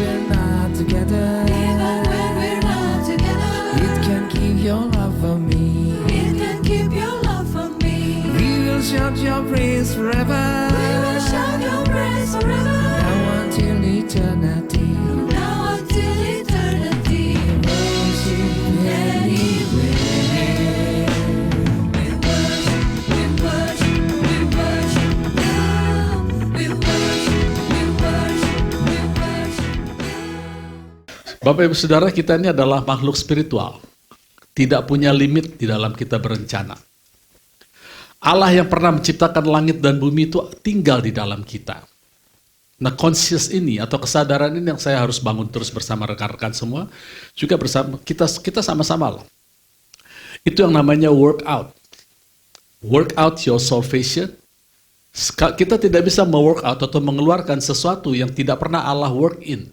we're not together, even when we're not together, it can keep your love for me. it can keep your love for me. We will shout your praise forever, We will shout your praise forever, now until eternity. now until eternity. Worship anyway. We worship, we worship, we worship you. We worship, we worship, we worship you. Bapak Ibu Saudara, kita ini adalah makhluk spiritual. Tidak punya limit di dalam kita berencana. Allah yang pernah menciptakan langit dan bumi itu tinggal di dalam kita. Nah, conscious ini atau kesadaran ini yang saya harus bangun terus bersama rekan-rekan semua, juga bersama kita sama-sama lah. Itu yang namanya work out. Work out your salvation. Kita tidak bisa me-work out atau mengeluarkan sesuatu yang tidak pernah Allah work in.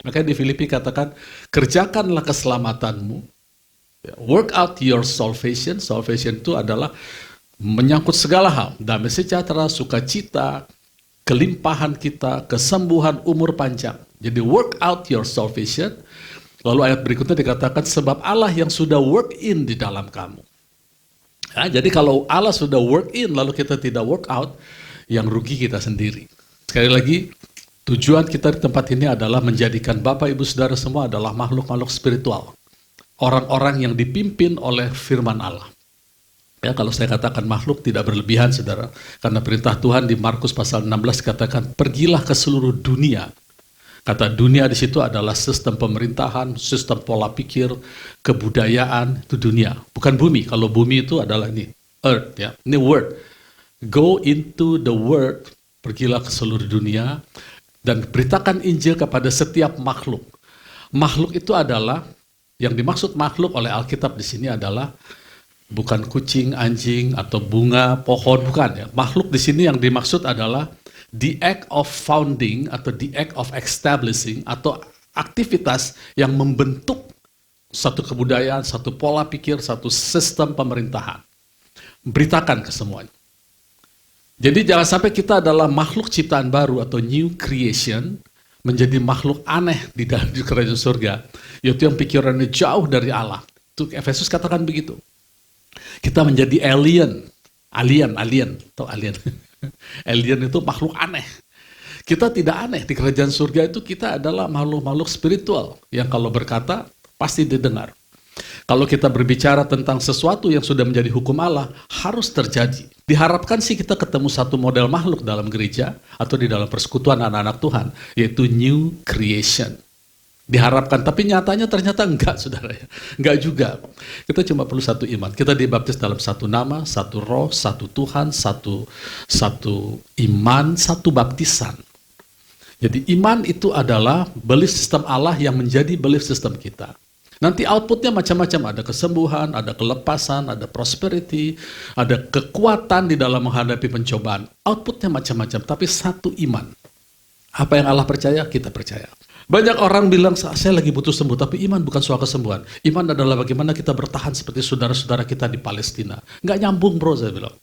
Makanya di Filipi katakan, kerjakanlah keselamatanmu. Work out your salvation. Salvation itu adalah menyangkut segala hal. Damai sejahtera, sukacita, kelimpahan kita, kesembuhan, umur panjang. Jadi work out your salvation. Lalu ayat berikutnya dikatakan, sebab Allah yang sudah work in di dalam kamu. Ya, jadi kalau Allah sudah work in, lalu kita tidak work out, yang rugi kita sendiri. Sekali lagi, tujuan kita di tempat ini adalah menjadikan Bapak Ibu Saudara semua adalah makhluk-makhluk spiritual. Orang-orang yang dipimpin oleh firman Allah. Ya, kalau saya katakan makhluk tidak berlebihan, saudara. Karena perintah Tuhan di Markus pasal 16 katakan, pergilah ke seluruh dunia. Kata dunia di situ adalah sistem pemerintahan, sistem pola pikir, kebudayaan, itu dunia. Bukan bumi. Kalau bumi itu adalah ini, earth. Ya. Ini word. Go into the word, pergilah ke seluruh dunia, dan beritakan Injil kepada setiap makhluk. Makhluk itu adalah, yang dimaksud makhluk oleh Alkitab di sini adalah bukan kucing, anjing, atau bunga, pohon, bukan ya. Makhluk di sini yang dimaksud adalah the act of founding atau the act of establishing atau aktivitas yang membentuk satu kebudayaan, satu pola pikir, satu sistem pemerintahan. Beritakan ke semuanya. Jadi jangan sampai kita adalah makhluk ciptaan baru atau new creation, menjadi makhluk aneh di dalam kerajaan surga, yaitu yang pikirannya jauh dari Allah. Itu Efesus katakan begitu. Kita menjadi alien. Alien. Alien itu makhluk aneh. Kita tidak aneh. Di kerajaan surga itu kita adalah makhluk-makhluk spiritual yang kalau berkata pasti didengar. Kalau kita berbicara tentang sesuatu yang sudah menjadi hukum Allah, harus terjadi. Diharapkan sih kita ketemu satu model makhluk dalam gereja atau di dalam persekutuan anak-anak Tuhan, yaitu new creation. Diharapkan, tapi nyatanya ternyata enggak, saudara ya. Enggak juga. Kita cuma perlu satu iman. Kita dibaptis dalam satu nama, satu roh, satu Tuhan, satu iman, satu baptisan. Jadi iman itu adalah belief system Allah yang menjadi belief system kita. Nanti outputnya macam-macam, ada kesembuhan, ada kelepasan, ada prosperity, ada kekuatan di dalam menghadapi pencobaan. Outputnya macam-macam, tapi satu iman. Apa yang Allah percaya, kita percaya. Banyak orang bilang, saya lagi butuh sembuh, tapi iman bukan soal kesembuhan. Iman adalah bagaimana kita bertahan seperti saudara-saudara kita di Palestina. Nggak nyambung bro, saya bilang.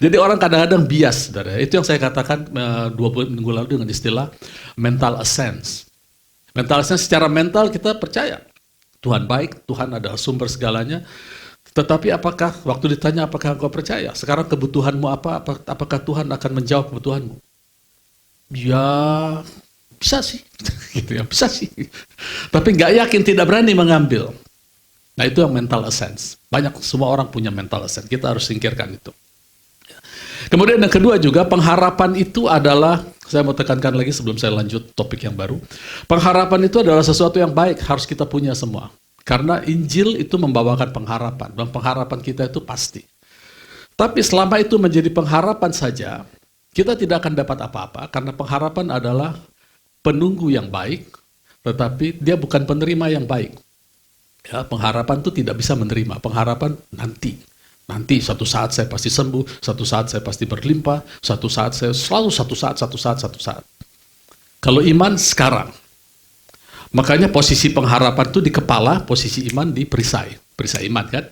Jadi orang kadang-kadang bias, saudara. Itu yang saya katakan 2 minggu lalu dengan istilah mental assent. Mental assent, secara mental kita percaya. Tuhan baik, Tuhan adalah sumber segalanya. Tetapi apakah, waktu ditanya apakah engkau percaya? Sekarang kebutuhanmu apa? Apakah Tuhan akan menjawab kebutuhanmu? Ya, bisa sih, gitu ya, bisa sih. Tapi nggak yakin, tidak berani mengambil. Nah itu yang mental assent. Banyak, semua orang punya mental assent. Kita harus singkirkan itu. Kemudian yang kedua juga, pengharapan itu adalah, saya mau tekankan lagi sebelum saya lanjut topik yang baru. Pengharapan itu adalah sesuatu yang baik, harus kita punya semua. Karena Injil itu membawakan pengharapan, dan pengharapan kita itu pasti. Tapi selama itu menjadi pengharapan saja, kita tidak akan dapat apa-apa, karena pengharapan adalah penunggu yang baik, tetapi dia bukan penerima yang baik. Ya, pengharapan itu tidak bisa menerima, pengharapan nanti. Nanti satu saat saya pasti sembuh, satu saat saya pasti berlimpah, satu saat saya selalu satu saat. Kalau iman sekarang. Makanya posisi pengharapan itu di kepala, posisi iman di perisai iman kan.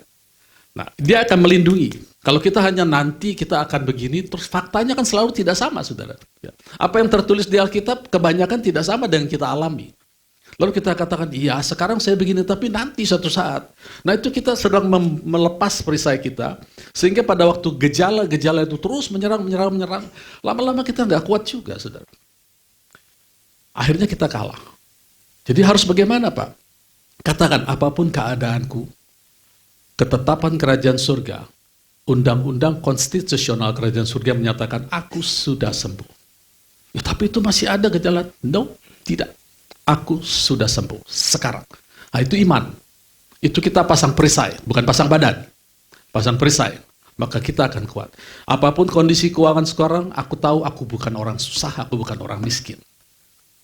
Nah, dia akan melindungi. Kalau kita hanya nanti kita akan begini, terus faktanya kan selalu tidak sama, saudara. Ya. Apa yang tertulis di Alkitab kebanyakan tidak sama dengan kita alami. Lalu kita katakan, iya sekarang saya begini, tapi nanti suatu saat. Nah itu kita sedang melepas perisai kita, sehingga pada waktu gejala-gejala itu terus menyerang, lama-lama kita nggak kuat juga, saudara. Akhirnya kita kalah. Jadi harus bagaimana, Pak? Katakan, apapun keadaanku, ketetapan kerajaan surga, undang-undang konstitusional kerajaan surga menyatakan, aku sudah sembuh. Ya, tapi itu masih ada gejala. No, tidak. Aku sudah sembuh sekarang. Nah, itu iman. Itu kita pasang perisai, bukan pasang badan. Pasang perisai, maka kita akan kuat. Apapun kondisi keuangan sekarang, aku tahu aku bukan orang susah, aku bukan orang miskin.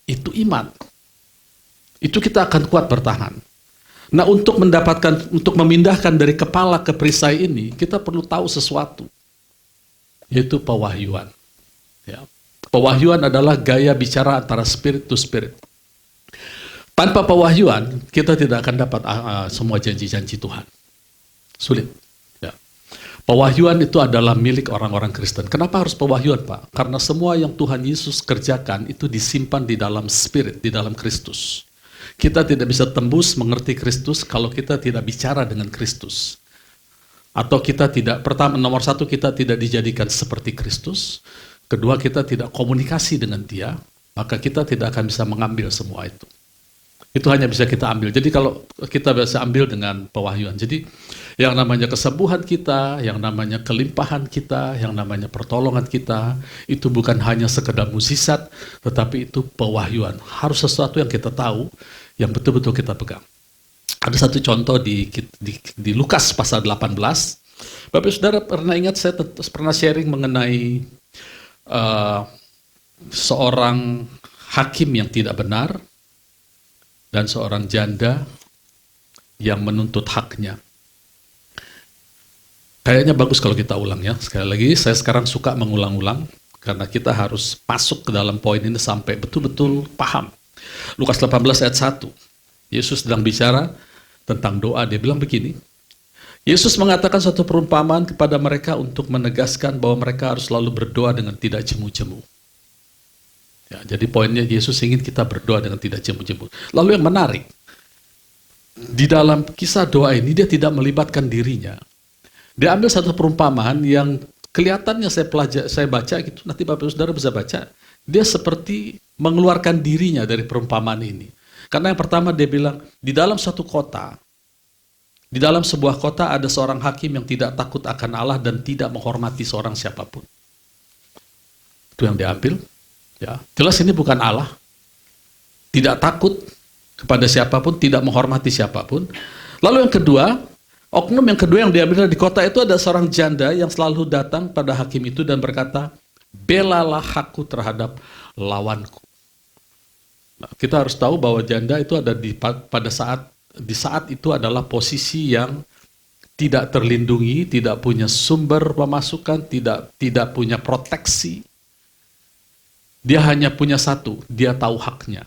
Itu iman. Itu kita akan kuat bertahan. Nah, untuk memindahkan dari kepala ke perisai ini, kita perlu tahu sesuatu, yaitu pewahyuan. Ya. Pewahyuan adalah gaya bicara antara spirit to spirit. Tanpa pewahyuan, kita tidak akan dapat semua janji-janji Tuhan. Sulit. Ya. Pewahyuan itu adalah milik orang-orang Kristen. Kenapa harus pewahyuan, Pak? Karena semua yang Tuhan Yesus kerjakan itu disimpan di dalam spirit, di dalam Kristus. Kita tidak bisa tembus mengerti Kristus kalau kita tidak bicara dengan Kristus. Atau kita tidak, nomor satu, kita tidak dijadikan seperti Kristus. Kedua, kita tidak komunikasi dengan Dia, maka kita tidak akan bisa mengambil semua itu. Itu hanya bisa kita ambil. Jadi kalau kita bisa ambil dengan pewahyuan. Jadi yang namanya kesembuhan kita, yang namanya kelimpahan kita, yang namanya pertolongan kita, itu bukan hanya sekedar mukjizat, tetapi itu pewahyuan. Harus sesuatu yang kita tahu, yang betul-betul kita pegang. Ada satu contoh di Lukas pasal 18. Bapak Saudara pernah ingat, saya pernah sharing mengenai seorang hakim yang tidak benar dan seorang janda yang menuntut haknya. Kayaknya bagus kalau kita ulang ya. Sekali lagi, saya sekarang suka mengulang-ulang karena kita harus masuk ke dalam poin ini sampai betul-betul paham. Lukas 18 ayat 1. Yesus sedang bicara tentang doa. Dia bilang begini. Yesus mengatakan suatu perumpamaan kepada mereka untuk menegaskan bahwa mereka harus selalu berdoa dengan tidak jemu-jemu. Ya, jadi poinnya Yesus ingin kita berdoa dengan tidak jemu-jemu. Lalu yang menarik, di dalam kisah doa ini dia tidak melibatkan dirinya. Dia ambil satu perumpamaan yang kelihatannya saya baca gitu, nanti Bapak Saudara bisa baca. Dia seperti mengeluarkan dirinya dari perumpamaan ini. Karena yang pertama dia bilang, di dalam suatu kota, di dalam sebuah kota ada seorang hakim yang tidak takut akan Allah dan tidak menghormati seorang siapapun. Itu yang diambil. Ya, jelas ini bukan Allah. Tidak takut kepada siapapun, tidak menghormati siapapun. Lalu yang kedua, oknum yang kedua yang diambil di kota itu ada seorang janda yang selalu datang pada hakim itu dan berkata, belalah hakku terhadap lawanku. Nah, kita harus tahu bahwa janda itu ada di saat itu adalah posisi yang tidak terlindungi, tidak punya sumber pemasukan, tidak punya proteksi. Dia hanya punya satu, dia tahu haknya.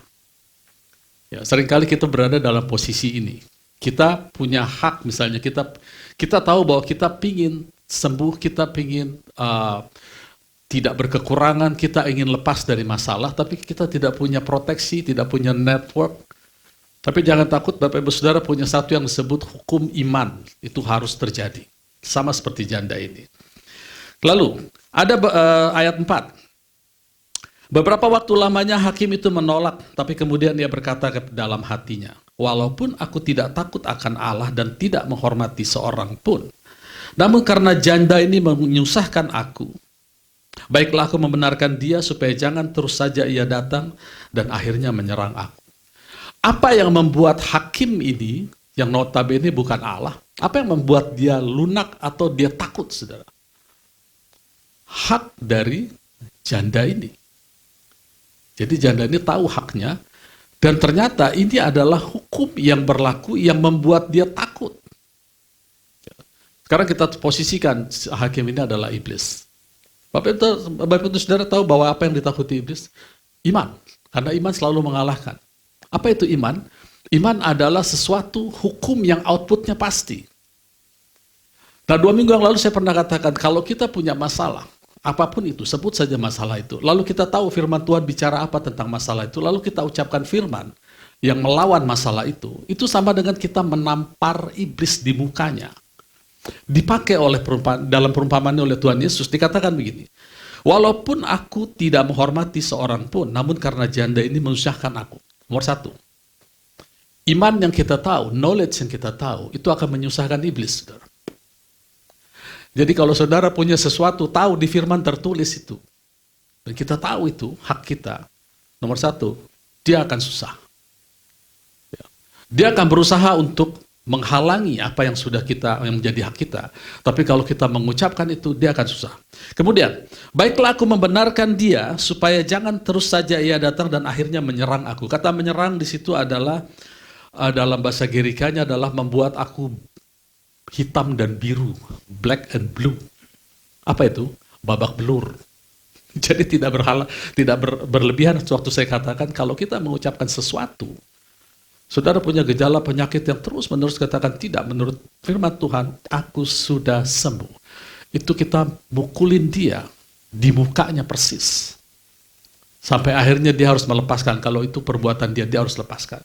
Ya, seringkali kita berada dalam posisi ini. Kita punya hak, misalnya kita tahu bahwa kita pingin sembuh, kita pingin tidak berkekurangan, kita ingin lepas dari masalah, tapi kita tidak punya proteksi, tidak punya network. Tapi jangan takut, Bapak Ibu Saudara punya satu yang disebut hukum iman. Itu harus terjadi. Sama seperti janda ini. Lalu, ada ayat 4. Beberapa waktu lamanya hakim itu menolak, tapi kemudian dia berkata ke dalam hatinya, walaupun aku tidak takut akan Allah dan tidak menghormati seorang pun, namun karena janda ini menyusahkan aku, baiklah aku membenarkan dia supaya jangan terus saja ia datang dan akhirnya menyerang aku. Apa yang membuat hakim ini, yang notabene bukan Allah, apa yang membuat dia lunak atau dia takut, saudara? Hak dari janda ini. Jadi janda ini tahu haknya, dan ternyata ini adalah hukum yang berlaku yang membuat dia takut. Sekarang kita posisikan hakim ini adalah iblis. Bapak Ibu Saudara tahu bahwa apa yang ditakuti iblis? Iman. Karena iman selalu mengalahkan. Apa itu iman? Iman adalah sesuatu hukum yang outputnya pasti. Nah, 2 minggu yang lalu saya pernah katakan, kalau kita punya masalah, apapun itu, sebut saja masalah itu, lalu kita tahu firman Tuhan bicara apa tentang masalah itu, lalu kita ucapkan firman yang melawan masalah itu sama dengan kita menampar iblis di mukanya. Dipakai oleh dalam perumpamaan oleh Tuhan Yesus, dikatakan begini, walaupun aku tidak menghormati seorang pun, namun karena janda ini menyusahkan aku. Nomor 1, iman yang kita tahu, knowledge yang kita tahu, itu akan menyusahkan iblis, saudara. Jadi kalau saudara punya sesuatu, tahu di firman tertulis itu, dan kita tahu itu hak kita, nomor 1, dia akan susah. Dia akan berusaha untuk menghalangi apa yang sudah kita, yang menjadi hak kita. Tapi kalau kita mengucapkan itu, dia akan susah. Kemudian, baiklah aku membenarkan dia, supaya jangan terus saja ia datang dan akhirnya menyerang aku. Kata menyerang di situ adalah, dalam bahasa Gerikanya adalah membuat aku hitam dan biru, black and blue. Apa itu? Babak belur. Jadi tidak berlebihan waktu saya katakan, kalau kita mengucapkan sesuatu, saudara punya gejala penyakit yang terus-menerus katakan tidak menurut firman Tuhan, aku sudah sembuh. Itu kita mukulin dia di mukanya persis. Sampai akhirnya dia harus melepaskan. Kalau itu perbuatan dia harus lepaskan.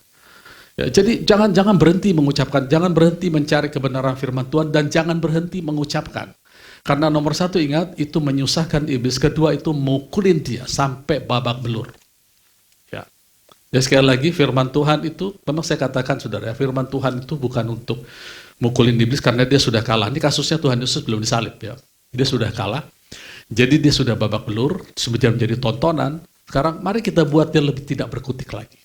Ya, jadi jangan berhenti mengucapkan, jangan berhenti mencari kebenaran firman Tuhan, dan jangan berhenti mengucapkan. Karena nomor 1 ingat, itu menyusahkan iblis. Kedua, itu mukulin dia sampai babak belur. Ya, sekali lagi firman Tuhan itu, memang saya katakan saudara, firman Tuhan itu bukan untuk mukulin iblis karena dia sudah kalah. Ini kasusnya Tuhan Yesus belum disalib ya. Dia sudah kalah. Jadi dia sudah babak belur, sudah menjadi tontonan. Sekarang mari kita buat dia lebih tidak berkutik lagi.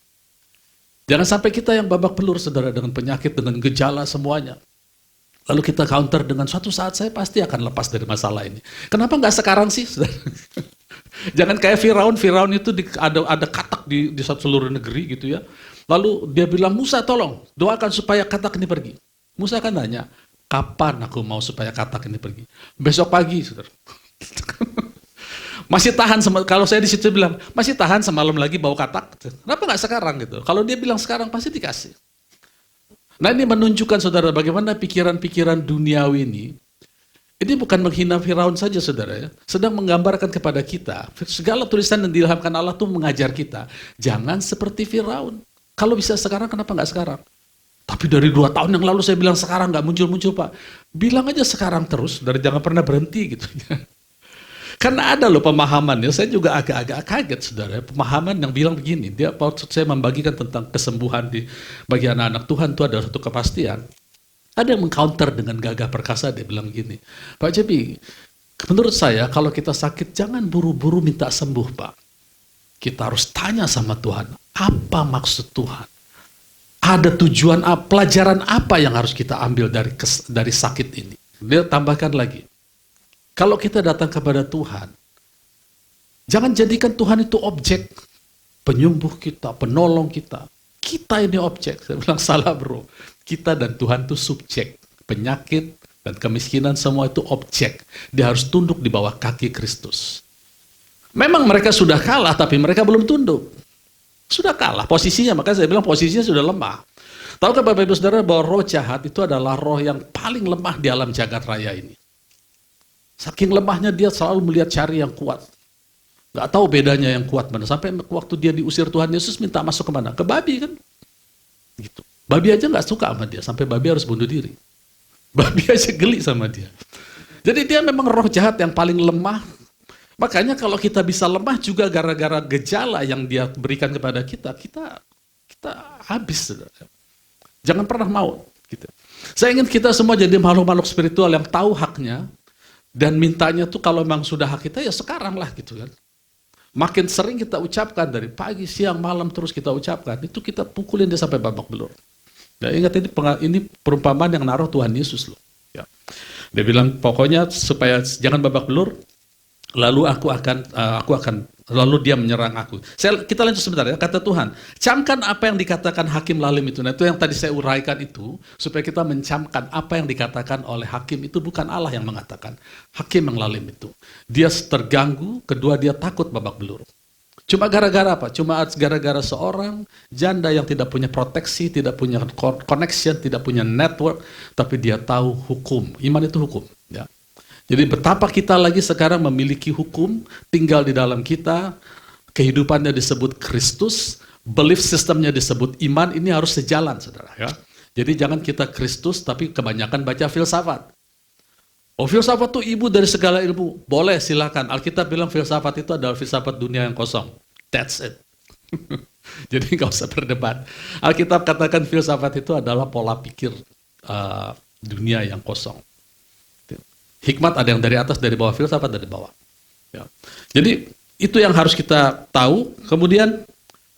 Jangan sampai kita yang babak belur saudara, dengan penyakit, dengan gejala semuanya. Lalu kita counter dengan suatu saat saya pasti akan lepas dari masalah ini. Kenapa nggak sekarang sih saudara? Jangan kayak Firaun itu ada katak di seluruh negeri gitu ya. Lalu dia bilang, Musa tolong doakan supaya katak ini pergi. Musa kan nanya, kapan aku mau supaya katak ini pergi? Besok pagi, saudara. Masih tahan, kalau saya di situ bilang, masih tahan semalam lagi bau katak. Kenapa nggak sekarang gitu? Kalau dia bilang sekarang pasti dikasih. Nah ini menunjukkan saudara bagaimana pikiran-pikiran duniawi ini bukan menghina Firaun saja saudara ya, sedang menggambarkan kepada kita, segala tulisan yang diilhamkan Allah itu mengajar kita, jangan seperti Firaun. Kalau bisa sekarang, kenapa nggak sekarang? Tapi dari 2 tahun yang lalu saya bilang sekarang nggak muncul-muncul Pak. Bilang aja sekarang terus, dari jangan pernah berhenti gitu. Karena ada loh pemahaman ya, saya juga agak-agak kaget saudara, pemahaman yang bilang begini, dia maksud saya membagikan tentang kesembuhan bagi anak-anak Tuhan itu adalah satu kepastian. Ada yang mengcounter dengan gagah perkasa, dia bilang gini, Pak Jebi, menurut saya kalau kita sakit jangan buru-buru minta sembuh Pak. Kita harus tanya sama Tuhan, apa maksud Tuhan? Ada tujuan apa, pelajaran apa yang harus kita ambil dari sakit ini? Dia tambahkan lagi, kalau kita datang kepada Tuhan, jangan jadikan Tuhan itu objek, penyembuh kita, penolong kita. Kita ini objek. Saya bilang salah bro. Kita dan Tuhan itu subjek. Penyakit dan kemiskinan semua itu objek. Dia harus tunduk di bawah kaki Kristus. Memang mereka sudah kalah, tapi mereka belum tunduk. Sudah kalah posisinya, makanya saya bilang posisinya sudah lemah. Tahukah Bapak Ibu Saudara bahwa roh jahat itu adalah roh yang paling lemah di alam jagat raya ini. Saking lemahnya dia selalu melihat cari yang kuat. Gak tahu bedanya yang kuat mana. Sampai waktu dia diusir Tuhan Yesus minta masuk kemana? Ke babi kan? Gitu. Babi aja gak suka sama dia. Sampai babi harus bunuh diri. Babi aja geli sama dia. Jadi dia memang roh jahat yang paling lemah. Makanya kalau kita bisa lemah juga gara-gara gejala yang dia berikan kepada kita habis. Jangan pernah mau. Gitu. Saya ingin kita semua jadi makhluk-makhluk spiritual yang tahu haknya. Dan mintanya tuh kalau memang sudah hak kita ya sekarang lah gitu kan. Makin sering kita ucapkan dari pagi, siang, malam terus kita ucapkan, itu kita pukulin dia sampai babak belur. Ya, ingat ini perumpamaan yang naruh Tuhan Yesus loh. Ya. Dia bilang pokoknya supaya jangan babak belur, lalu lalu dia menyerang aku. Kita lanjut sebentar ya, kata Tuhan. Camkan apa yang dikatakan Hakim Lalim itu. Nah itu yang tadi saya uraikan itu, supaya kita mencamkan apa yang dikatakan oleh Hakim itu bukan Allah yang mengatakan. Hakim yang Lalim itu. Dia terganggu, kedua dia takut babak belur. Cuma gara-gara apa? Cuma gara-gara seorang janda yang tidak punya proteksi, tidak punya connection, tidak punya network, tapi dia tahu hukum. Iman itu hukum. Ya. Jadi betapa kita lagi sekarang memiliki hukum, tinggal di dalam kita, kehidupannya disebut Kristus, belief systemnya disebut iman, ini harus sejalan, saudara. Ya. Jadi jangan kita Kristus, tapi kebanyakan baca filsafat. Oh, filsafat itu ibu dari segala ilmu. Boleh, silakan. Alkitab bilang filsafat itu adalah filsafat dunia yang kosong. That's it. Jadi nggak usah berdebat. Alkitab katakan filsafat itu adalah pola pikir dunia yang kosong. Hikmat ada yang dari atas, dari bawah. Filsafat dari bawah. Ya. Jadi itu yang harus kita tahu. Kemudian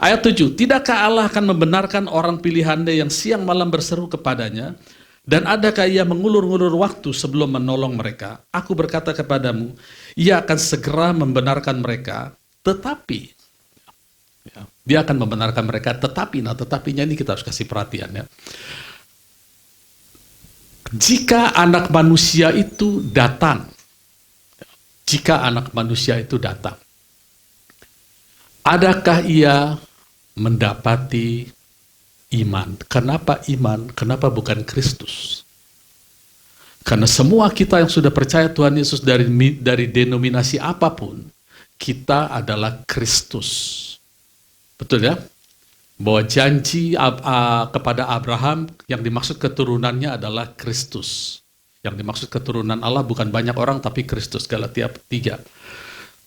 ayat 7. Tidakkah Allah akan membenarkan orang pilihannya yang siang malam berseru kepadanya? Dan adakah ia mengulur-ngulur waktu sebelum menolong mereka? Aku berkata kepadamu, ia akan segera membenarkan mereka, tetapi, ya, dia akan membenarkan mereka, tetapi, nah tetapinya ini kita harus kasih perhatian ya. Jika anak manusia itu datang, adakah ia mendapati iman? Kenapa iman? Kenapa bukan Kristus? Karena semua kita yang sudah percaya Tuhan Yesus dari denominasi apapun, kita adalah Kristus. Betul ya? Bahwa janji kepada Abraham yang dimaksud keturunannya adalah Kristus. Yang dimaksud keturunan Allah bukan banyak orang tapi Kristus. Galatia 3.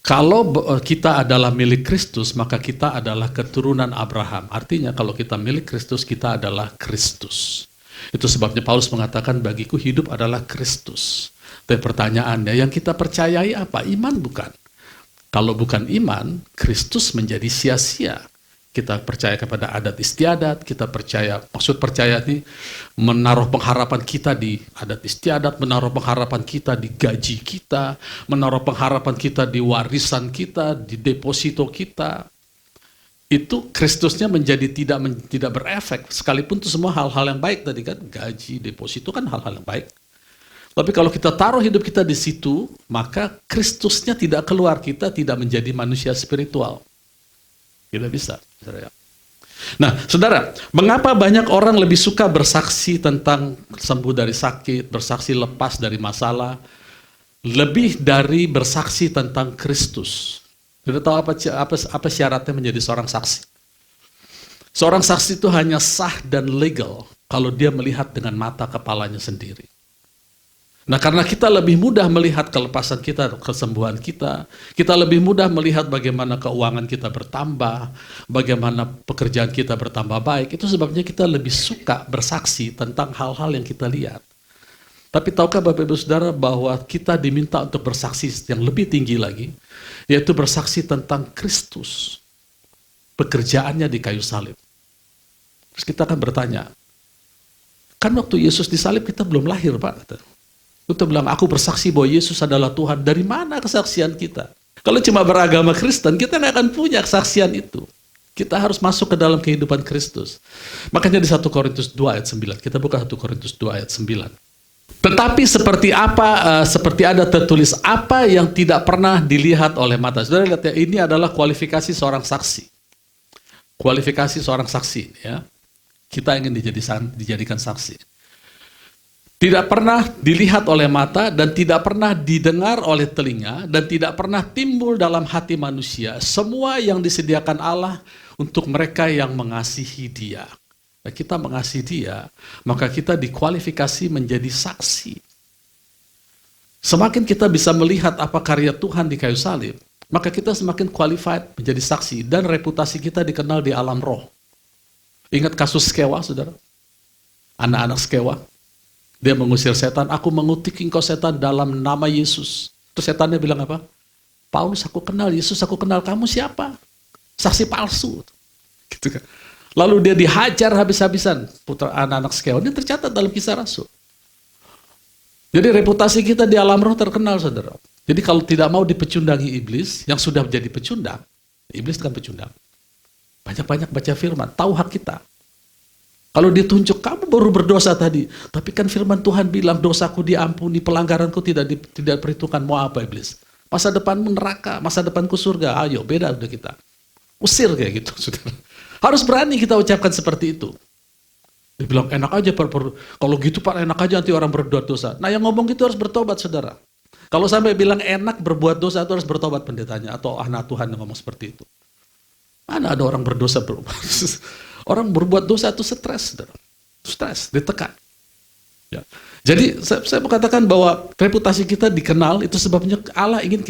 Kalau kita adalah milik Kristus, maka kita adalah keturunan Abraham. Artinya kalau kita milik Kristus, kita adalah Kristus. Itu sebabnya Paulus mengatakan, bagiku hidup adalah Kristus. Dan pertanyaannya, yang kita percayai apa? Iman bukan? Kalau bukan iman, Kristus menjadi sia-sia. Kita percaya kepada adat istiadat, kita percaya, maksud percaya ini menaruh pengharapan kita di adat istiadat, menaruh pengharapan kita di gaji kita, menaruh pengharapan kita di warisan kita, di deposito kita. Itu Kristusnya menjadi tidak berefek, sekalipun itu semua hal-hal yang baik tadi kan, gaji, deposito kan hal-hal yang baik. Tapi kalau kita taruh hidup kita di situ, maka Kristusnya tidak keluar, kita tidak menjadi manusia spiritual. Tidak bisa. Nah, saudara, mengapa banyak orang lebih suka bersaksi tentang sembuh dari sakit, bersaksi lepas dari masalah, lebih dari bersaksi tentang Kristus? Sudah tahu apa syaratnya menjadi seorang saksi? Seorang saksi itu hanya sah dan legal kalau dia melihat dengan mata kepalanya sendiri. Nah, karena kita lebih mudah melihat kelepasan kita, kesembuhan kita lebih mudah melihat bagaimana keuangan kita bertambah, bagaimana pekerjaan kita bertambah baik, itu sebabnya kita lebih suka bersaksi tentang hal-hal yang kita lihat. Tapi tahukah Bapak Ibu Saudara bahwa kita diminta untuk bersaksi yang lebih tinggi lagi, yaitu bersaksi tentang Kristus, pekerjaannya di kayu salib. Terus kita akan bertanya, kan waktu Yesus disalib kita belum lahir, Pak. Kita bilang, aku bersaksi bahwa Yesus adalah Tuhan. Dari mana kesaksian kita? Kalau cuma beragama Kristen, kita nggak akan punya kesaksian itu. Kita harus masuk ke dalam kehidupan Kristus. Makanya di 1 Korintus 2 ayat 9. Kita buka 1 Korintus 2 ayat 9. Tetapi seperti ada tertulis, apa yang tidak pernah dilihat oleh mata. Saudara lihat ya, ini adalah kualifikasi seorang saksi. Kualifikasi seorang saksi. Ya. Kita ingin dijadikan saksi. Tidak pernah dilihat oleh mata dan tidak pernah didengar oleh telinga dan tidak pernah timbul dalam hati manusia. Semua yang disediakan Allah untuk mereka yang mengasihi Dia. Nah, kita mengasihi Dia, maka kita dikualifikasi menjadi saksi. Semakin kita bisa melihat apa karya Tuhan di kayu salib, maka kita semakin qualified menjadi saksi dan reputasi kita dikenal di alam roh. Ingat kasus Skewa, saudara? Anak-anak Skewa. Dia mengusir setan, aku mengutik engkau setan dalam nama Yesus. Terus setannya bilang apa? Paulus, aku kenal Yesus, aku kenal kamu siapa? Saksi palsu. Gitu kan. Lalu dia dihajar habis-habisan, putra anak-anak Skewa. Ini tercatat dalam Kisah Rasul. Jadi reputasi kita di alam roh terkenal, saudara. Jadi kalau tidak mau dipecundangi iblis, yang sudah menjadi pecundang, iblis kan pecundang. Banyak-banyak baca firman, tahu hak kita. Kalau dia tunjuk, kamu baru berdosa tadi. Tapi kan firman Tuhan bilang, dosaku diampuni, pelanggaranku tidak diperhitungkan. Mau apa iblis? Masa depanmu neraka, masa depanku surga. Ayo, beda udah kita. Usir kayak gitu, saudara. Harus berani kita ucapkan seperti itu. Dia bilang, enak aja kalau gitu Pak, enak aja nanti orang berbuat dosa. Nah yang ngomong gitu harus bertobat, saudara. Kalau sampai bilang enak berbuat dosa itu harus bertobat pendetanya atau anak Tuhan yang ngomong seperti itu. Mana ada orang berdosa orang berbuat dosa itu stres, saudara. Stres, ditekan. Ya. Jadi saya mau katakan bahwa reputasi kita dikenal itu sebabnya Allah ingin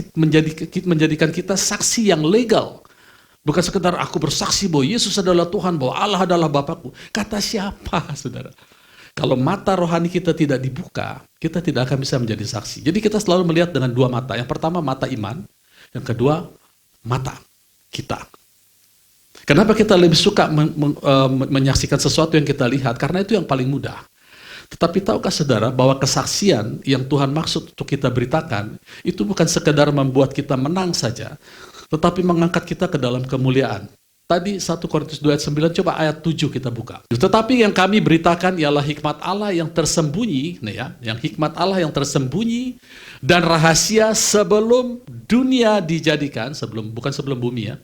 menjadikan kita saksi yang legal. Bukan sekedar aku bersaksi bahwa Yesus adalah Tuhan, bahwa Allah adalah Bapakku. Kata siapa, saudara? Kalau mata rohani kita tidak dibuka, kita tidak akan bisa menjadi saksi. Jadi kita selalu melihat dengan dua mata. Yang pertama mata iman, yang kedua mata kita. Kenapa kita lebih suka menyaksikan sesuatu yang kita lihat? Karena itu yang paling mudah. Tetapi tahukah saudara bahwa kesaksian yang Tuhan maksud untuk kita beritakan, itu bukan sekedar membuat kita menang saja, tetapi mengangkat kita ke dalam kemuliaan. Tadi 1 Korintus 2 ayat 9, coba ayat 7 kita buka. Tetapi yang kami beritakan ialah hikmat Allah yang tersembunyi, yang hikmat Allah yang tersembunyi dan rahasia sebelum dunia dijadikan, bukan sebelum bumi ya.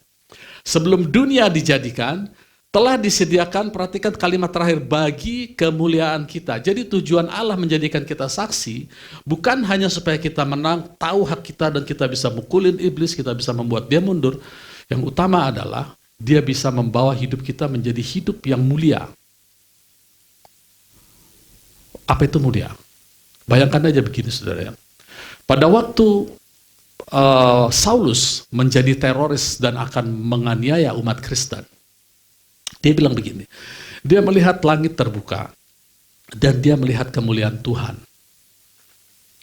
Sebelum dunia dijadikan, telah disediakan, perhatikan kalimat terakhir, bagi kemuliaan kita. Jadi tujuan Allah menjadikan kita saksi, bukan hanya supaya kita menang, tahu hak kita dan kita bisa mukulin iblis, kita bisa membuat dia mundur. Yang utama adalah, dia bisa membawa hidup kita menjadi hidup yang mulia. Apa itu mulia? Bayangkan aja begini, saudara. Pada waktu Saulus menjadi teroris dan akan menganiaya umat Kristen, dia bilang begini, dia melihat langit terbuka dan dia melihat kemuliaan Tuhan.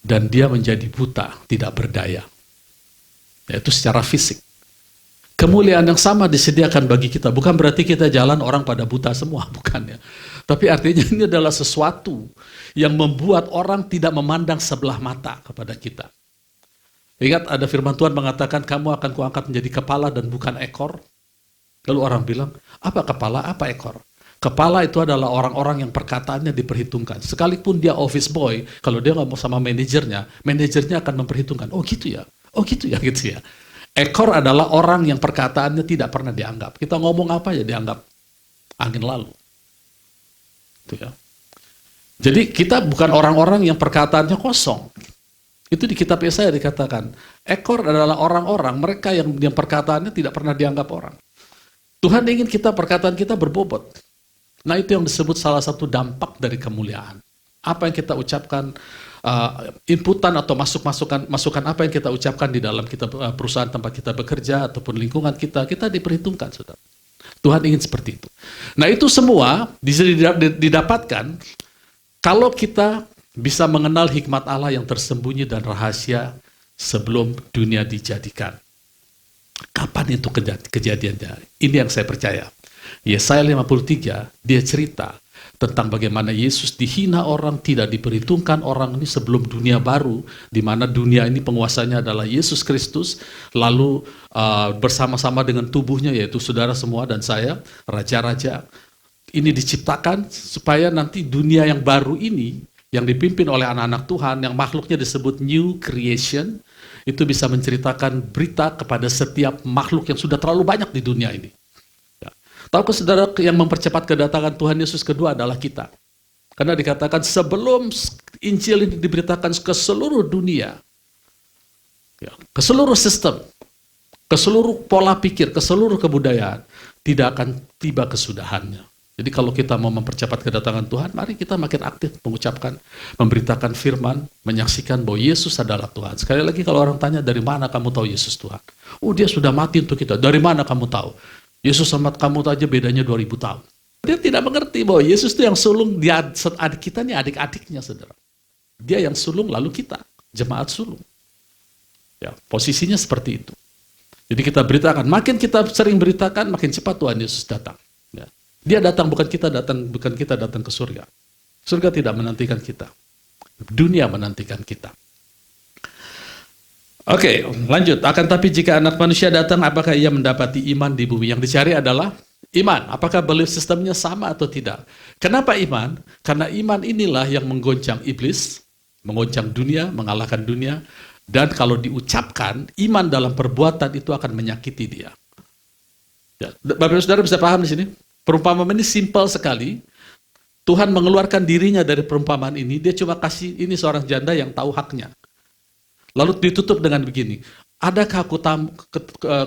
Dan dia menjadi buta, tidak berdaya. Yaitu secara fisik. Kemuliaan yang sama disediakan bagi kita. Bukan berarti kita jalan orang pada buta semua, bukan ya. Tapi artinya ini adalah sesuatu yang membuat orang tidak memandang sebelah mata kepada kita. Ingat ada firman Tuhan mengatakan, kamu akan kuangkat menjadi kepala dan bukan ekor. Lalu orang bilang, apa kepala, apa ekor? Kepala itu adalah orang-orang yang perkataannya diperhitungkan. Sekalipun dia office boy, kalau dia ngomong sama manajernya akan memperhitungkan. Oh gitu ya, gitu ya. Ekor adalah orang yang perkataannya tidak pernah dianggap. Kita ngomong apa ya dianggap angin lalu. Itu ya. Jadi kita bukan orang-orang yang perkataannya kosong. Itu di kitab Yesaya dikatakan, ekor adalah orang-orang mereka yang perkataannya tidak pernah dianggap orang. Tuhan ingin perkataan kita berbobot. Nah itu yang disebut salah satu dampak dari kemuliaan. Apa yang kita ucapkan, inputan atau masukan apa yang kita ucapkan di dalam perusahaan tempat kita bekerja ataupun lingkungan kita diperhitungkan, saudara. Tuhan ingin seperti itu. Nah itu semua bisa didapatkan kalau kita bisa mengenal hikmat Allah yang tersembunyi dan rahasia sebelum dunia dijadikan. Kapan itu kejadiannya? Ini yang saya percaya. Yesaya 53, dia cerita tentang bagaimana Yesus dihina orang, tidak diperhitungkan orang ini sebelum dunia baru, di mana dunia ini penguasanya adalah Yesus Kristus, lalu bersama-sama dengan tubuhnya, yaitu saudara semua dan saya, raja-raja, ini diciptakan supaya nanti dunia yang baru ini, yang dipimpin oleh anak-anak Tuhan, yang makhluknya disebut new creation, itu bisa menceritakan berita kepada setiap makhluk yang sudah terlalu banyak di dunia ini. Tahukah saudara yang mempercepat kedatangan Tuhan Yesus kedua adalah kita. Karena dikatakan sebelum Injil ini diberitakan ke seluruh dunia, ke seluruh sistem, ke seluruh pola pikir, ke seluruh kebudayaan, tidak akan tiba kesudahannya. Jadi kalau kita mau mempercepat kedatangan Tuhan, mari kita makin aktif mengucapkan, memberitakan firman, menyaksikan bahwa Yesus adalah Tuhan. Sekali lagi kalau orang tanya, dari mana kamu tahu Yesus Tuhan? Oh dia sudah mati untuk kita, dari mana kamu tahu? Yesus sama kamu aja bedanya 2000 tahun. Dia tidak mengerti bahwa Yesus itu yang sulung, kita nih adik-adiknya, saudara. Dia yang sulung lalu kita, jemaat sulung. Ya, posisinya seperti itu. Jadi kita beritakan, makin kita sering beritakan, makin cepat Tuhan Yesus datang. Ya. Dia datang, bukan kita datang ke surga. Surga tidak menantikan kita. Dunia menantikan kita. Oke, lanjut. Akan tapi jika anak manusia datang, apakah ia mendapati iman di bumi? Yang dicari adalah iman. Apakah belief sistemnya sama atau tidak? Kenapa iman? Karena iman inilah yang menggoncang iblis, menggoncang dunia, mengalahkan dunia. Dan kalau diucapkan, iman dalam perbuatan itu akan menyakiti dia. Ya, Bapak Saudara bisa paham di sini? Perumpamaan ini simpel sekali. Tuhan mengeluarkan dirinya dari perumpamaan ini, dia cuma kasih ini seorang janda yang tahu haknya. Lalu ditutup dengan begini, adakah aku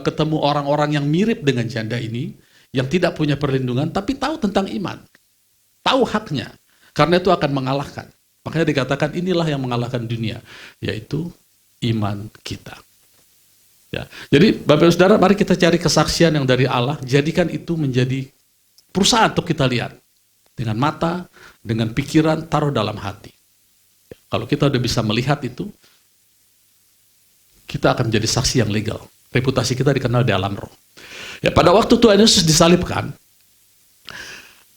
ketemu orang-orang yang mirip dengan janda ini, yang tidak punya perlindungan, tapi tahu tentang iman, tahu haknya, karena itu akan mengalahkan. Makanya dikatakan inilah yang mengalahkan dunia, yaitu iman kita. Ya. Jadi Bapak Ibu Saudara, mari kita cari kesaksian yang dari Allah, jadikan itu menjadi perusahaan untuk kita lihat. Dengan mata, dengan pikiran, taruh dalam hati. Ya. Kalau kita udah bisa melihat itu, kita akan menjadi saksi yang legal. Reputasi kita dikenal di alam roh. Ya, pada waktu Tuhan Yesus disalibkan,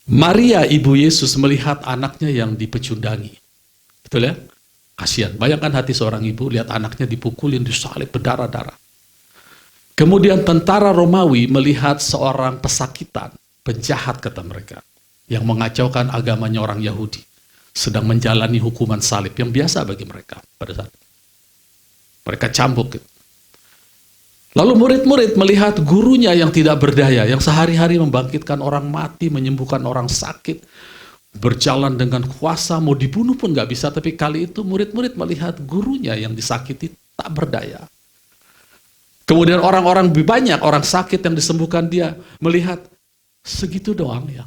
Maria ibu Yesus melihat anaknya yang dipecundangi. Betul ya? Kasihan. Bayangkan hati seorang ibu lihat anaknya dipukulin, disalib, berdarah-darah. Kemudian tentara Romawi melihat seorang pesakitan, penjahat kata mereka, yang mengacaukan agamanya orang Yahudi, sedang menjalani hukuman salib yang biasa bagi mereka pada saat itu. Mereka cambuk. Lalu murid-murid melihat gurunya yang tidak berdaya, yang sehari-hari membangkitkan orang mati, menyembuhkan orang sakit, berjalan dengan kuasa, mau dibunuh pun nggak bisa, tapi kali itu murid-murid melihat gurunya yang disakiti tak berdaya. Kemudian orang-orang lebih banyak, orang sakit yang disembuhkan dia, melihat segitu doang ya.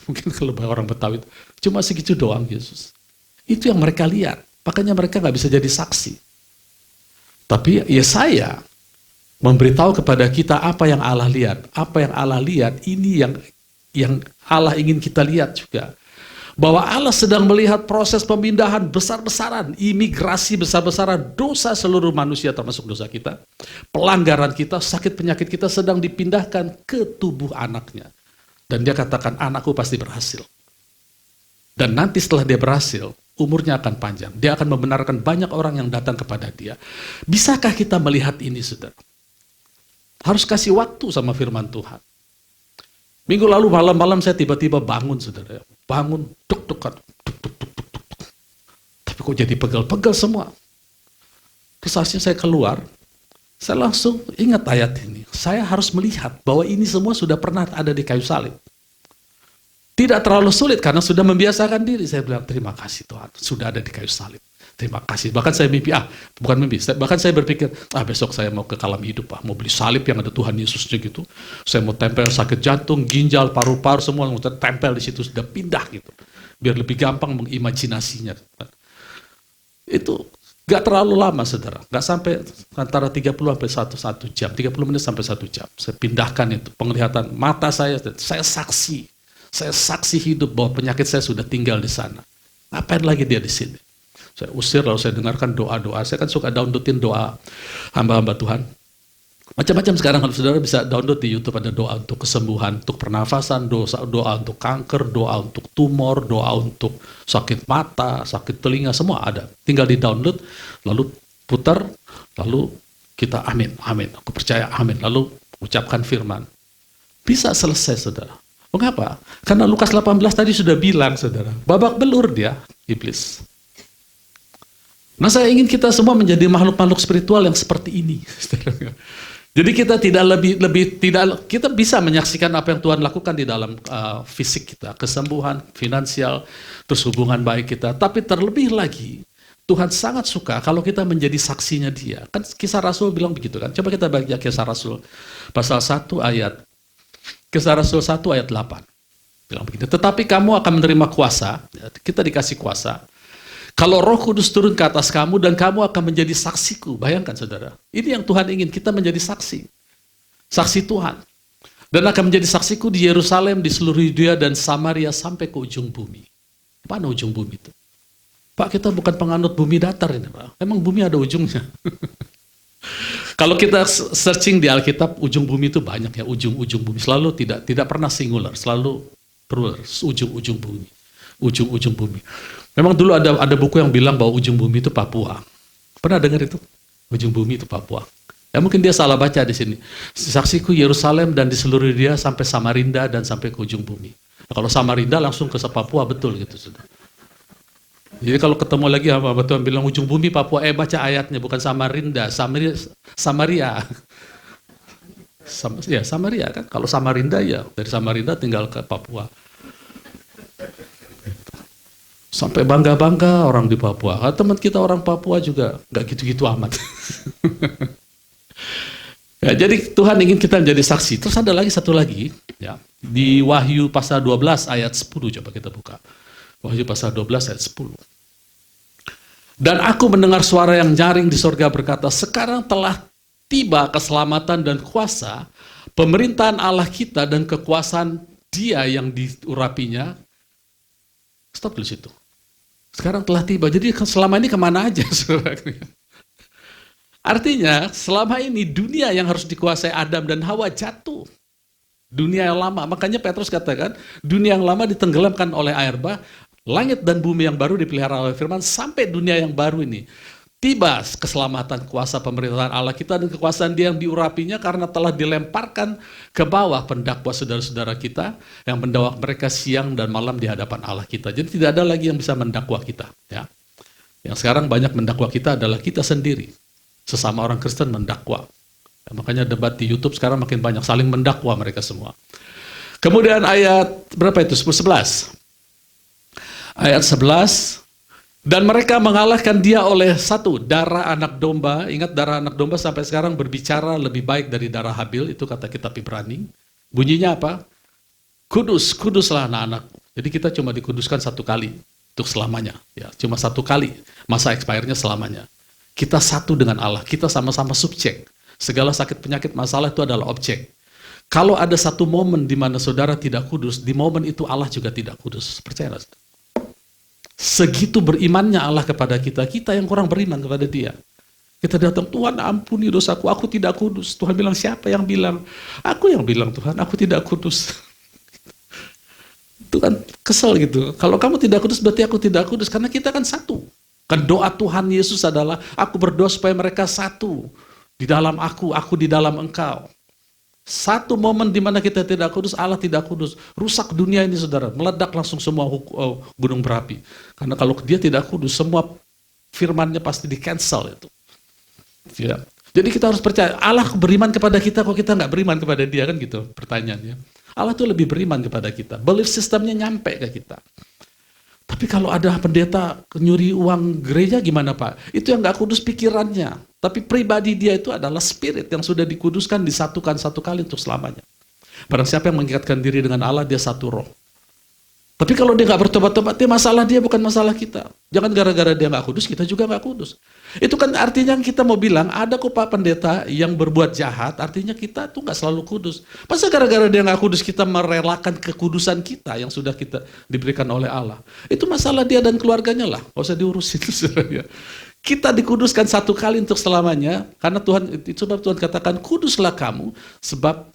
Mungkin kalau orang Betawi, cuma segitu doang Yesus. Itu yang mereka lihat, makanya mereka nggak bisa jadi saksi. Tapi Yesaya memberitahu kepada kita apa yang Allah lihat. Apa yang Allah lihat, ini yang Allah ingin kita lihat juga. Bahwa Allah sedang melihat proses pemindahan besar-besaran, imigrasi besar-besaran, dosa seluruh manusia termasuk dosa kita, pelanggaran kita, sakit penyakit kita sedang dipindahkan ke tubuh anaknya. Dan dia katakan, anakku pasti berhasil. Dan nanti setelah dia berhasil, umurnya akan panjang. Dia akan membenarkan banyak orang yang datang kepada dia. Bisakah kita melihat ini, saudara? Harus kasih waktu sama firman Tuhan. Minggu lalu malam-malam saya tiba-tiba bangun, saudara. Bangun, duk-dukan, duk-duk-duk. Tapi kok jadi pegal-pegal semua. Terus akhirnya saya keluar, saya langsung ingat ayat ini. Saya harus melihat bahwa ini semua sudah pernah ada di kayu salib. Tidak terlalu sulit karena sudah membiasakan diri. Saya bilang, terima kasih Tuhan, sudah ada di kayu salib. Terima kasih. Bahkan saya mimpi, bukan mimpi. Bahkan saya berpikir, besok saya mau ke Kalam Hidup, mau beli salib yang ada Tuhan Yesusnya gitu. Saya mau tempel sakit jantung, ginjal, paru-paru, semua mau tempel di situ, sudah pindah gitu. Biar lebih gampang mengimajinasinya. Itu gak terlalu lama, saudara. Gak sampai antara 30 sampai 1 jam. 30 menit sampai 1 jam. Saya pindahkan itu. Penglihatan mata saya saksi. Saya saksi hidup bahwa penyakit saya sudah tinggal di sana. Ngapain lagi dia di sini? Saya usir, lalu saya dengarkan doa-doa. Saya kan suka downloadin doa hamba-hamba Tuhan. Macam-macam sekarang kalau saudara bisa download di YouTube, ada doa untuk kesembuhan, untuk pernafasan, doa untuk kanker, doa untuk tumor, doa untuk sakit mata, sakit telinga, semua ada. Tinggal di download, lalu putar, lalu kita amin, amin. Aku percaya amin. Lalu ucapkan firman. Bisa selesai, saudara. Mengapa? Karena Lukas 18 tadi sudah bilang, saudara, babak belur dia, iblis. Nah, saya ingin kita semua menjadi makhluk-makhluk spiritual yang seperti ini. Jadi kita kita bisa menyaksikan apa yang Tuhan lakukan di dalam fisik kita, kesembuhan, finansial, terus hubungan baik kita. Tapi terlebih lagi, Tuhan sangat suka kalau kita menjadi saksinya Dia. Kan Kisah Rasul bilang begitu kan. Coba kita baca Kisah Rasul pasal 1 ayat Kisah Rasul 1 ayat 8. Bilang begitu. Tetapi kamu akan menerima kuasa, kita dikasih kuasa. Kalau Roh Kudus turun ke atas kamu dan kamu akan menjadi saksiku. Bayangkan saudara, ini yang Tuhan ingin, kita menjadi saksi. Saksi Tuhan. Dan akan menjadi saksiku di Yerusalem, di seluruh Yudea dan Samaria sampai ke ujung bumi. Mana ujung bumi itu? Pak, kita bukan penganut bumi datar ini, Pak. Emang bumi ada ujungnya? Kalau kita searching di Alkitab, ujung bumi itu banyak ya, ujung-ujung bumi. Selalu tidak pernah singular, selalu plural, ujung-ujung bumi. Ujung-ujung bumi. Memang dulu ada buku yang bilang bahwa ujung bumi itu Papua. Pernah dengar itu? Ujung bumi itu Papua. Ya mungkin dia salah baca di sini. Saksiku Yerusalem dan di seluruh dia sampai Samarinda dan sampai ke ujung bumi. Nah, kalau Samarinda langsung ke Papua betul gitu sudah. Jadi kalau ketemu lagi sama Tuhan bilang ujung bumi Papua, baca ayatnya bukan Samarinda, Samaria. Samaria kan. Kalau Samarinda ya dari Samarinda tinggal ke Papua. Sampai bangga-bangga orang di Papua. Teman kita orang Papua juga nggak gitu-gitu amat. Ya, jadi Tuhan ingin kita menjadi saksi. Terus ada lagi satu lagi, ya, di Wahyu pasal 12 ayat 10, coba kita buka. Wahyu pasal 12 ayat 10. Dan aku mendengar suara yang nyaring di sorga berkata, sekarang telah tiba keselamatan dan kuasa, pemerintahan Allah kita dan kekuasaan Dia yang diurapinya. Stop di situ. Sekarang telah tiba. Jadi selama ini kemana aja? Artinya selama ini dunia yang harus dikuasai Adam dan Hawa jatuh. Dunia yang lama. Makanya Petrus katakan dunia yang lama ditenggelamkan oleh air bah. Langit dan bumi yang baru dipelihara oleh firman. Sampai dunia yang baru ini. Tiba keselamatan kuasa pemerintahan Allah kita dan kekuasaan Dia yang diurapinya karena telah dilemparkan ke bawah pendakwa saudara-saudara kita yang mendakwa mereka siang dan malam di hadapan Allah kita. Jadi tidak ada lagi yang bisa mendakwa kita. Ya. Yang sekarang banyak mendakwa kita adalah kita sendiri. Sesama orang Kristen mendakwa. Ya, makanya debat di YouTube sekarang makin banyak saling mendakwa mereka semua. Kemudian ayat berapa itu? 11. Ayat 11. Dan mereka mengalahkan dia oleh satu, darah anak domba. Ingat darah anak domba sampai sekarang berbicara lebih baik dari darah Habil. Itu kata kitab Ibrani. Bunyinya apa? Kudus, kuduslah anak-anak. Jadi kita cuma dikuduskan satu kali. Untuk selamanya. Ya, cuma satu kali. Masa expirednya selamanya. Kita satu dengan Allah. Kita sama-sama subjek. Segala sakit penyakit masalah itu adalah objek. Kalau ada satu momen di mana saudara tidak kudus, di momen itu Allah juga tidak kudus. Percaya nggak? Segitu berimannya Allah kepada kita, kita yang kurang beriman kepada Dia. Kita datang, Tuhan ampuni dosaku, aku tidak kudus. Tuhan bilang, siapa yang bilang? Aku yang bilang, Tuhan, aku tidak kudus. Itu kan kesel gitu. Kalau kamu tidak kudus, berarti aku tidak kudus. Karena kita kan satu. Kan doa Tuhan Yesus adalah, aku berdoa supaya mereka satu. Di dalam aku di dalam engkau. Satu momen di mana kita tidak kudus, Allah tidak kudus. Rusak dunia ini saudara, meledak langsung semua gunung berapi. Karena kalau dia tidak kudus, semua firmannya pasti di-cancel itu. Ya. Jadi kita harus percaya, Allah beriman kepada kita, kok kita nggak beriman kepada Dia, kan gitu pertanyaannya. Allah tuh lebih beriman kepada kita, belief sistemnya nyampe ke kita. Tapi kalau ada pendeta nyuri uang gereja gimana Pak? Itu yang nggak kudus pikirannya. Tapi pribadi dia itu adalah spirit yang sudah dikuduskan, disatukan satu kali untuk selamanya. Barang siapa yang mengikatkan diri dengan Allah, dia satu roh. Tapi kalau dia nggak bertobat-tobat, dia masalah dia bukan masalah kita. Jangan gara-gara dia nggak kudus, kita juga nggak kudus. Itu kan artinya kita mau bilang, ada kok Pak pendeta yang berbuat jahat, artinya kita tuh nggak selalu kudus. Masa gara-gara dia nggak kudus, kita merelakan kekudusan kita yang sudah kita diberikan oleh Allah. Itu masalah dia dan keluarganya lah, nggak usah diurusin. Kita dikuduskan satu kali untuk selamanya, karena Tuhan, itu sebab Tuhan katakan, kuduslah kamu, sebab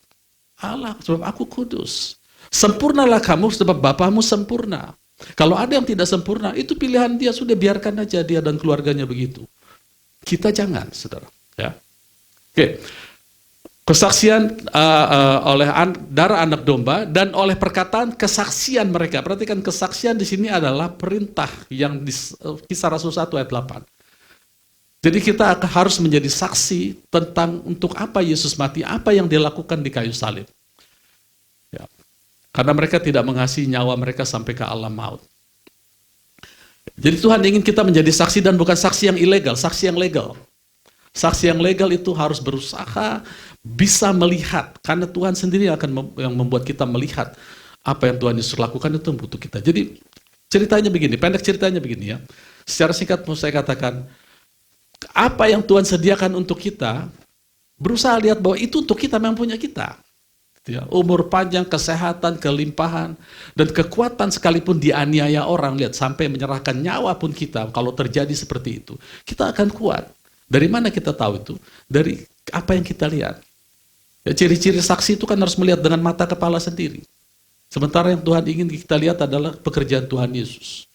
aku kudus. Sempurnalah kamu sebab Bapamu sempurna. Kalau ada yang tidak sempurna, itu pilihan dia, sudah biarkan aja dia dan keluarganya begitu. Kita jangan, saudara. Ya. Oke. Kesaksian oleh darah anak domba dan oleh perkataan kesaksian mereka. Perhatikan kesaksian di sini adalah perintah yang di Kisah Rasul 1 ayat 8. Jadi kita harus menjadi saksi tentang untuk apa Yesus mati, apa yang dia lakukan di kayu salib. Ya. Karena mereka tidak mengasihi nyawa mereka sampai ke alam maut. Jadi Tuhan ingin kita menjadi saksi dan bukan saksi yang ilegal, saksi yang legal. Saksi yang legal itu harus berusaha bisa melihat, karena Tuhan sendiri akan yang membuat kita melihat apa yang Tuhan Yesus lakukan itu butuh kita. Jadi ceritanya begini, pendek ceritanya begini ya. Secara singkat mau saya katakan, apa yang Tuhan sediakan untuk kita, berusaha lihat bahwa itu untuk kita, memang punya kita. Ya, umur panjang, kesehatan, kelimpahan, dan kekuatan sekalipun dianiaya orang, lihat sampai menyerahkan nyawa pun kita, kalau terjadi seperti itu, kita akan kuat. Dari mana kita tahu itu? Dari apa yang kita lihat. Ya, ciri-ciri saksi itu kan harus melihat dengan mata kepala sendiri. Sementara yang Tuhan ingin kita lihat adalah pekerjaan Tuhan Yesus.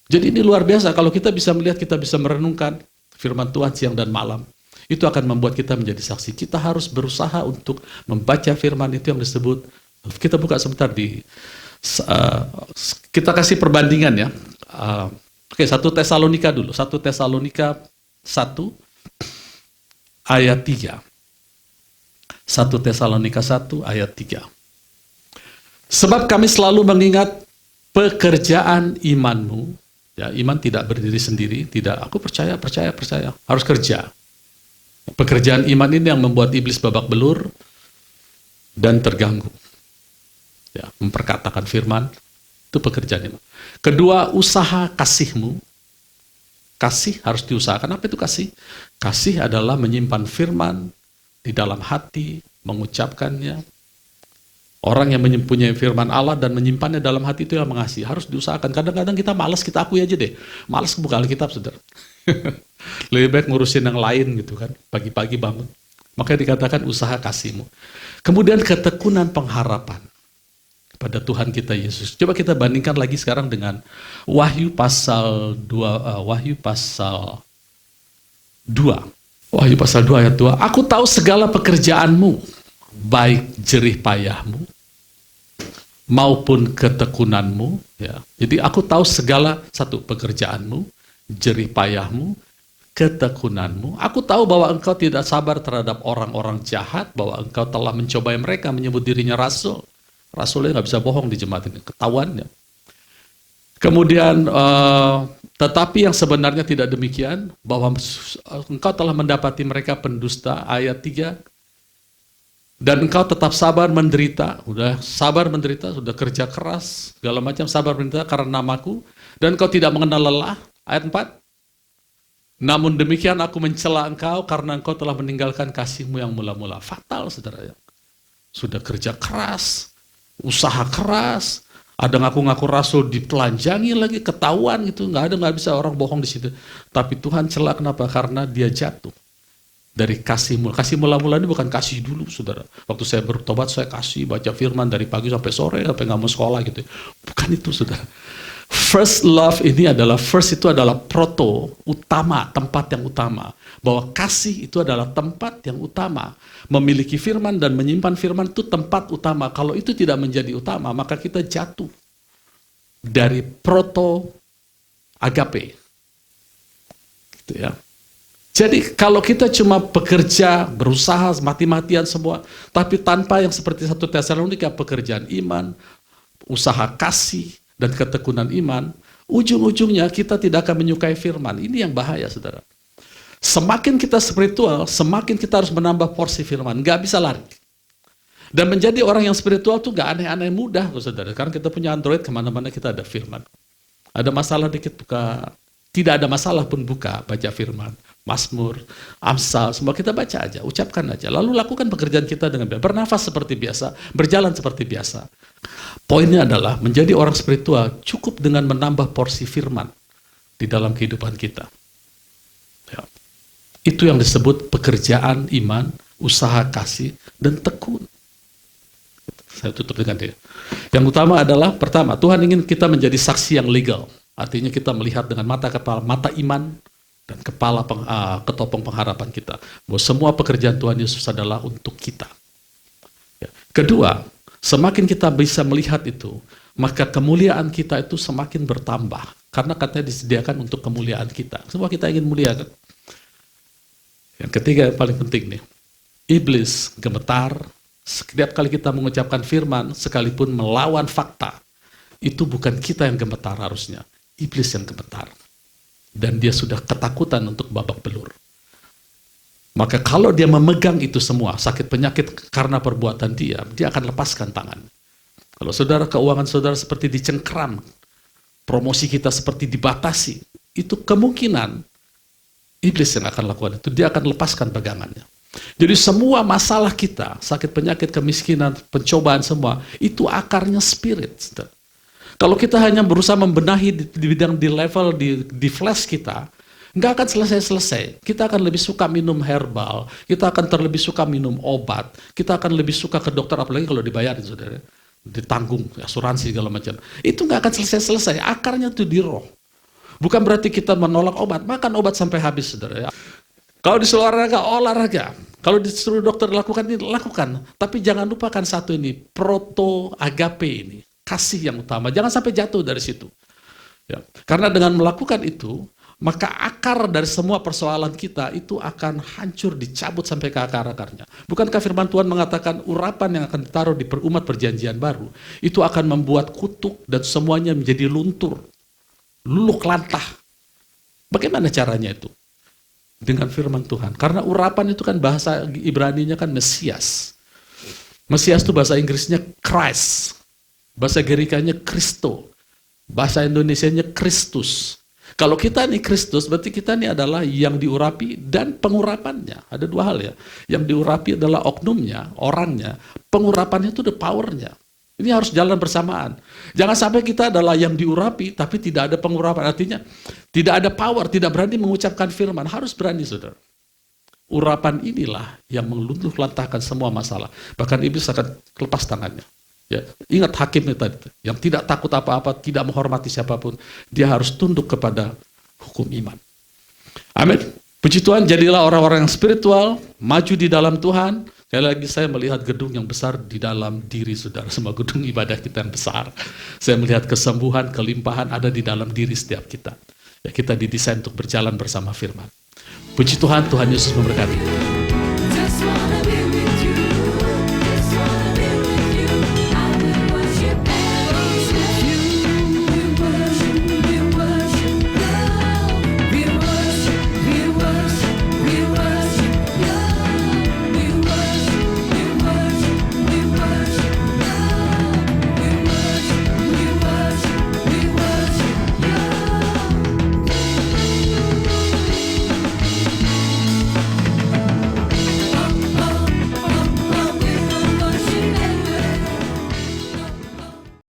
Jadi ini luar biasa, kalau kita bisa melihat, kita bisa merenungkan firman Tuhan siang dan malam. Itu akan membuat kita menjadi saksi. Kita harus berusaha untuk membaca firman itu yang disebut. Kita buka sebentar kita kasih perbandingan ya. Oke, 1 Tesalonika dulu. 1 Tesalonika 1 ayat 3. 1 Tesalonika 1 ayat 3. Sebab kami selalu mengingat pekerjaan imanmu. Ya, iman tidak berdiri sendiri, tidak aku percaya, harus kerja. Pekerjaan iman ini yang membuat iblis babak belur dan terganggu. Ya, memperkatakan firman itu pekerjaan iman. Kedua, usaha kasihmu. Kasih harus diusahakan. Apa itu kasih? Kasih adalah menyimpan firman di dalam hati, mengucapkannya. Orang yang mempunyai firman Allah dan menyimpannya dalam hati itu yang mengasihi. Harus diusahakan. Kadang-kadang kita malas, kita akui aja deh. Malas buka Alkitab, saudara. Lebih baik ngurusin yang lain gitu kan. Pagi-pagi bangun. Makanya dikatakan usaha kasihmu. Kemudian ketekunan pengharapan kepada Tuhan kita Yesus. Coba kita bandingkan lagi sekarang dengan Wahyu pasal 2. Wahyu pasal 2 ayat 2. Aku tahu segala pekerjaanmu, baik jerih payahmu maupun ketekunanmu. Ya. Jadi aku tahu segala pekerjaanmu, jerih payahmu, ketekunanmu. Aku tahu bahwa engkau tidak sabar terhadap orang-orang jahat, bahwa engkau telah mencobai mereka, menyebut dirinya rasul. Rasulnya nggak bisa bohong di jemaat ini, ketahuannya. Kemudian, tetapi yang sebenarnya tidak demikian, bahwa engkau telah mendapati mereka pendusta, ayat 3, dan engkau tetap sabar menderita, sudah kerja keras, segala macam sabar menderita karena namaku, dan engkau tidak mengenal lelah, ayat 4. Namun demikian aku mencela engkau karena engkau telah meninggalkan kasihmu yang mula-mula. Fatal, saudara. Sudah kerja keras, usaha keras, ada ngaku-ngaku rasul ditelanjangi lagi, ketahuan gitu, nggak bisa orang bohong di situ. Tapi Tuhan cela kenapa? Karena dia jatuh dari kasih mula. Kasih mula-mula ini bukan kasih dulu, saudara. Waktu saya bertobat, saya kasih, baca firman dari pagi sampai sore, sampai nggak mau sekolah gitu. Bukan itu, saudara. First love ini adalah, first itu adalah proto, utama, tempat yang utama. Bahwa kasih itu adalah tempat yang utama. Memiliki firman dan menyimpan firman itu tempat utama. Kalau itu tidak menjadi utama, maka kita jatuh dari proto agape. Gitu ya. Jadi kalau kita cuma bekerja, berusaha, mati-matian semua, tapi tanpa yang seperti 1 Tesalonika, pekerjaan iman, usaha kasih, dan ketekunan iman, ujung-ujungnya kita tidak akan menyukai firman. Ini yang bahaya, saudara. Semakin kita spiritual, semakin kita harus menambah porsi firman. Nggak bisa lari. Dan menjadi orang yang spiritual tuh nggak aneh-aneh, mudah, saudara. Karena kita punya Android, kemana-mana kita ada firman. Ada masalah dikit, buka. Tidak ada masalah pun buka, baca firman. Mazmur, Amsal, semua kita baca aja, ucapkan aja. Lalu lakukan pekerjaan kita dengan biasa. Bernafas seperti biasa, berjalan seperti biasa. Poinnya adalah menjadi orang spiritual cukup dengan menambah porsi firman di dalam kehidupan kita. Ya. Itu yang disebut pekerjaan iman, usaha kasih, dan tekun. Saya tutup dengan dia. Yang utama adalah, pertama, Tuhan ingin kita menjadi saksi yang legal. Artinya kita melihat dengan mata kepala, mata iman, dan ketopong pengharapan kita. Bahwa semua pekerjaan Tuhan Yesus adalah untuk kita. Ya. Kedua, semakin kita bisa melihat itu, maka kemuliaan kita itu semakin bertambah. Karena katanya disediakan untuk kemuliaan kita. Semua kita ingin mulia kan? Yang ketiga yang paling penting nih. Iblis gemetar, setiap kali kita mengucapkan firman, sekalipun melawan fakta, itu bukan kita yang gemetar harusnya. Iblis yang gemetar. Dan dia sudah ketakutan untuk babak belur. Maka kalau dia memegang itu semua, sakit penyakit karena perbuatan dia akan lepaskan tangan. Kalau saudara, keuangan saudara seperti dicengkeram, promosi kita seperti dibatasi, itu kemungkinan iblis yang akan lakukan itu, dia akan lepaskan pegangannya. Jadi semua masalah kita, sakit penyakit, kemiskinan, pencobaan semua, itu akarnya spirit. Kalau kita hanya berusaha membenahi di bidang di level di flash kita, nggak akan selesai-selesai. Kita akan lebih suka minum herbal, kita akan terlebih suka minum obat, kita akan lebih suka ke dokter, apalagi kalau dibayarin, saudara, ditanggung, asuransi segala macam. Itu nggak akan selesai-selesai. Akarnya itu di roh. Bukan berarti kita menolak obat, makan obat sampai habis, saudara. Kalau disuruh olahraga. Kalau disuruh dokter lakukan ini, lakukan. Tapi jangan lupakan satu ini, proto agape ini. Kasih yang utama, jangan sampai jatuh dari situ. Ya. Karena dengan melakukan itu, maka akar dari semua persoalan kita itu akan hancur, dicabut sampai ke akar-akarnya. Bukankah firman Tuhan mengatakan urapan yang akan ditaruh di umat perjanjian baru, itu akan membuat kutuk dan semuanya menjadi luntur, luluh lantah. Bagaimana caranya itu? Dengan firman Tuhan. Karena urapan itu kan bahasa Ibraninya kan Mesias. Mesias itu bahasa Inggrisnya Christ. Bahasa Gerikanya Kristo. Bahasa Indonesianya Kristus. Kalau kita nih Kristus, berarti kita nih adalah yang diurapi dan pengurapannya. Ada dua hal ya. Yang diurapi adalah oknumnya, orangnya. Pengurapannya itu the powernya. Ini harus jalan bersamaan. Jangan sampai kita adalah yang diurapi, tapi tidak ada pengurapan. Artinya, tidak ada power, tidak berani mengucapkan firman. Harus berani, saudara. Urapan inilah yang meluluh lantahkan semua masalah. Bahkan iblis akan lepas tangannya. Ya, ingat hakimnya tadi, yang tidak takut apa-apa, tidak menghormati siapapun, dia harus tunduk kepada hukum iman. Amin. Puji Tuhan, jadilah orang-orang yang spiritual, maju di dalam Tuhan. Sekali lagi saya melihat gedung yang besar di dalam diri saudara, semua gedung ibadah kita yang besar. Saya melihat kesembuhan, kelimpahan ada di dalam diri setiap kita. Ya, kita didesain untuk berjalan bersama firman. Puji Tuhan, Tuhan Yesus memberkati.